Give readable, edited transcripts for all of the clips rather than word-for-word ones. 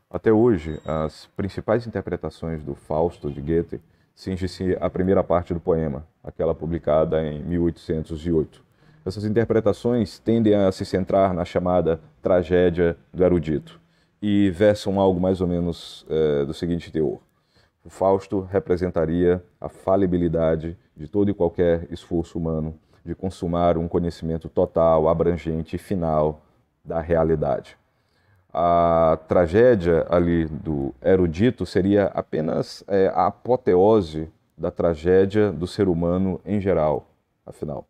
Até hoje, as principais interpretações do Fausto de Goethe cingem-se à primeira parte do poema, aquela publicada em 1808. Essas interpretações tendem a se centrar na chamada tragédia do erudito e versam algo mais ou menos do seguinte teor. O Fausto representaria a falibilidade de todo e qualquer esforço humano de consumar um conhecimento total, abrangente e final da realidade. A tragédia ali do erudito seria apenas a apoteose da tragédia do ser humano em geral, afinal.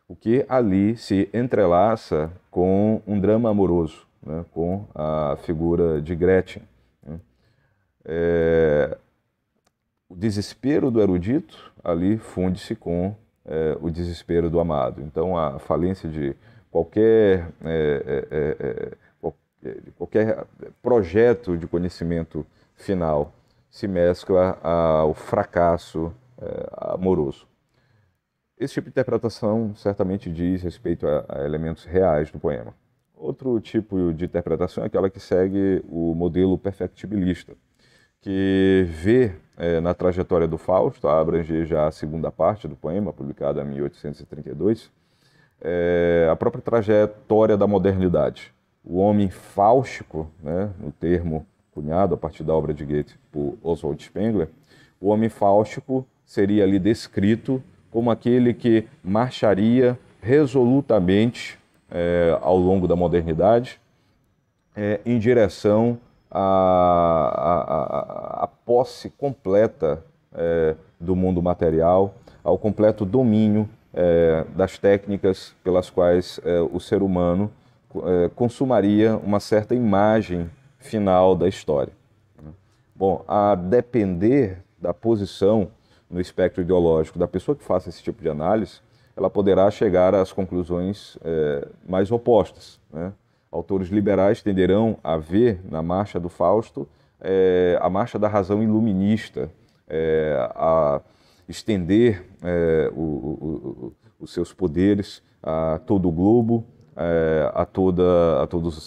O que ali se entrelaça com um drama amoroso, né, com a figura de Gretchen. Né. O desespero do erudito ali funde-se com o desespero do amado. Então, a falência de qualquer qualquer projeto de conhecimento final se mescla ao fracasso amoroso. Esse tipo de interpretação certamente diz respeito a elementos reais do poema. Outro tipo de interpretação é aquela que segue o modelo perfectibilista, que vê na trajetória do Fausto, a abranger já a segunda parte do poema, publicada em 1832, a própria trajetória da modernidade. O homem fáustico, né, no termo cunhado a partir da obra de Goethe por Oswald Spengler, o homem fáustico seria ali descrito como aquele que marcharia resolutamente ao longo da modernidade em direção à posse completa do mundo material, ao completo domínio das técnicas pelas quais o ser humano consumaria uma certa imagem final da história. Bom, a depender da posição no espectro ideológico da pessoa que faça esse tipo de análise, ela poderá chegar às conclusões mais opostas, né? Autores liberais tenderão a ver na marcha do Fausto a marcha da razão iluminista, a estender os seus poderes a todo o globo, a todos os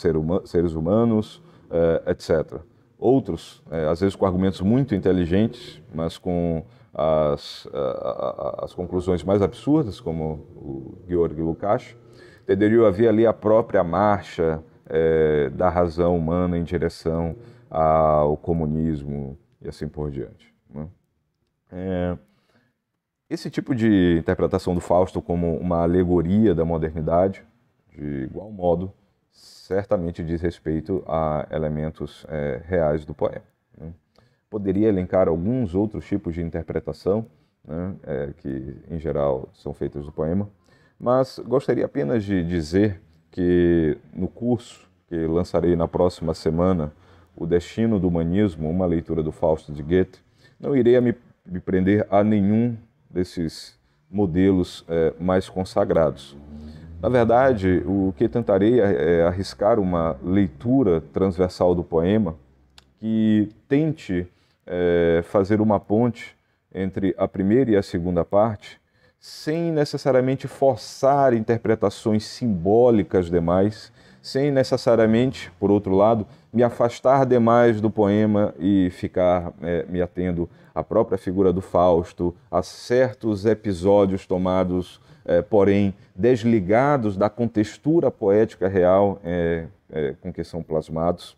seres humanos, etc. Outros, às vezes com argumentos muito inteligentes, mas com as conclusões mais absurdas, como o Georg Lukács, tenderiam a ver ali a própria marcha da razão humana em direção ao comunismo e assim por diante. Né? Esse tipo de interpretação do Fausto como uma alegoria da modernidade, de igual modo, certamente diz respeito a elementos reais do poema. Né? Poderia elencar alguns outros tipos de interpretação, né, que em geral são feitas do poema, mas gostaria apenas de dizer que no curso que lançarei na próxima semana, O Destino do Humanismo, uma leitura do Fausto de Goethe, não irei me prender a nenhum desses modelos mais consagrados. Na verdade, o que tentarei é arriscar uma leitura transversal do poema que tente fazer uma ponte entre a primeira e a segunda parte, sem necessariamente forçar interpretações simbólicas demais, sem necessariamente, por outro lado, me afastar demais do poema e ficar me atendo à própria figura do Fausto, a certos episódios tomados, porém desligados da contextura poética real com que são plasmados.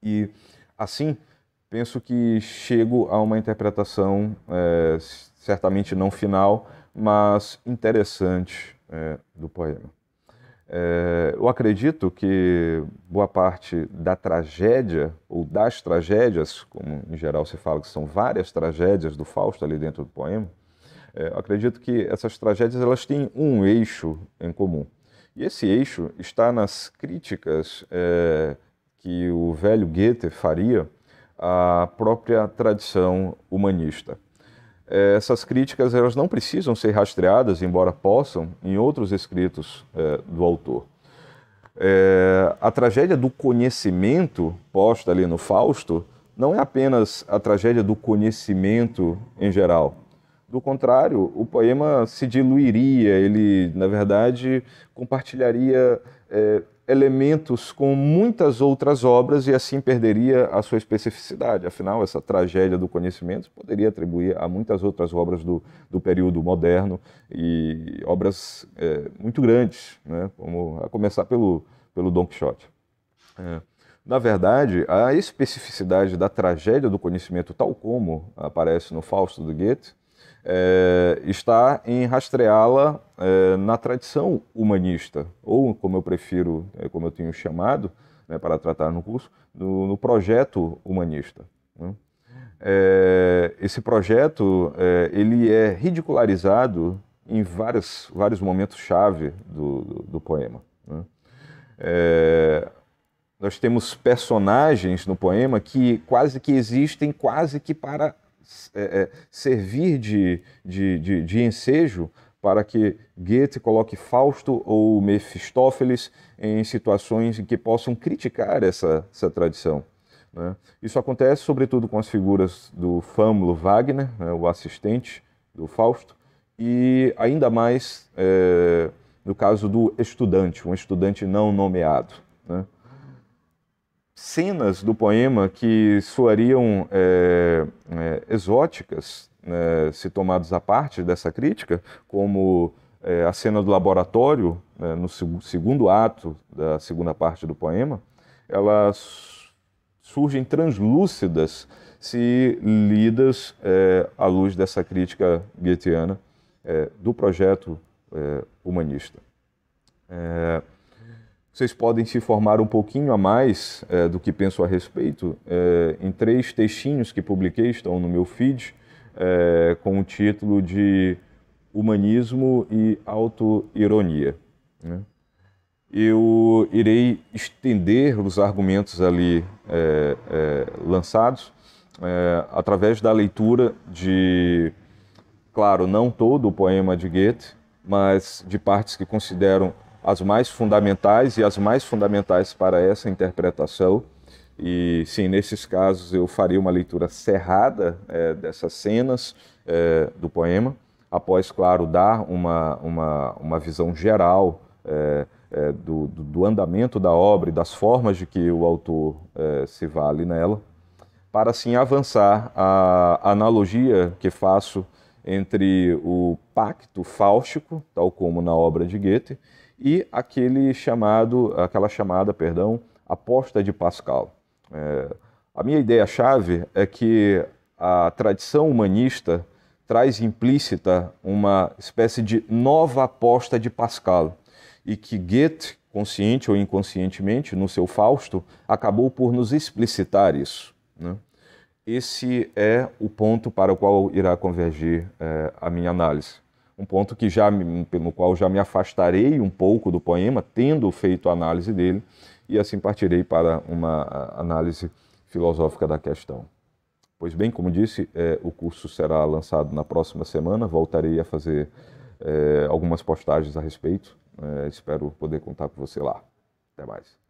E, assim, penso que chego a uma interpretação certamente não final, mas interessante do poema. Eu acredito que boa parte da tragédia, ou das tragédias, como em geral se fala que são várias tragédias do Fausto ali dentro do poema, eu acredito que essas tragédias elas têm um eixo em comum. E esse eixo está nas críticas que o velho Goethe faria à própria tradição humanista. Essas críticas elas não precisam ser rastreadas, embora possam, em outros escritos do autor. A tragédia do conhecimento posta ali no Fausto não é apenas a tragédia do conhecimento em geral. Do contrário, o poema se diluiria, ele, na verdade, compartilharia elementos com muitas outras obras e assim perderia a sua especificidade. Afinal, essa tragédia do conhecimento poderia atribuir a muitas outras obras do período moderno e obras muito grandes, né? Como a começar pelo Dom Quixote. Na verdade, a especificidade da tragédia do conhecimento, tal como aparece no Fausto do Goethe, está em rastreá-la na tradição humanista, ou como eu prefiro, como eu tenho chamado, né, para tratar no curso, no projeto humanista, né? Esse projeto ele é ridicularizado em vários momentos-chave do poema, né? Nós temos personagens no poema que quase que existem quase que para servir de ensejo para que Goethe coloque Fausto ou Mefistófeles em situações em que possam criticar essa tradição, né? Isso acontece sobretudo com as figuras do Fâmulo Wagner, né, o assistente do Fausto, e ainda mais no caso do estudante, um estudante não nomeado, né? Cenas do poema que soariam exóticas, né, se tomados à parte dessa crítica, como a cena do laboratório, no segundo ato da segunda parte do poema, elas surgem translúcidas se lidas à luz dessa crítica goetheana do projeto humanista. Vocês podem se informar um pouquinho a mais do que penso a respeito em 3 textinhos que publiquei, estão no meu feed, com o título de Humanismo e Autoironia, né? Eu irei estender os argumentos ali lançados através da leitura de, claro, não todo o poema de Goethe, mas de partes que considero as mais fundamentais e as mais fundamentais para essa interpretação. E sim, nesses casos eu faria uma leitura cerrada dessas cenas do poema, após, claro, dar uma visão geral do andamento da obra e das formas de que o autor se vale nela, para assim avançar a analogia que faço entre o pacto fáustico, tal como na obra de Goethe, e aquela chamada, aposta de Pascal. A minha ideia-chave é que a tradição humanista traz implícita uma espécie de nova aposta de Pascal, e que Goethe, consciente ou inconscientemente, no seu Fausto, acabou por nos explicitar isso, né? Esse é o ponto para o qual irá convergir a minha análise. Um ponto pelo qual já me afastarei um pouco do poema, tendo feito a análise dele, e assim partirei para uma análise filosófica da questão. Pois bem, como disse, o curso será lançado na próxima semana, voltarei a fazer algumas postagens a respeito, espero poder contar com você lá. Até mais.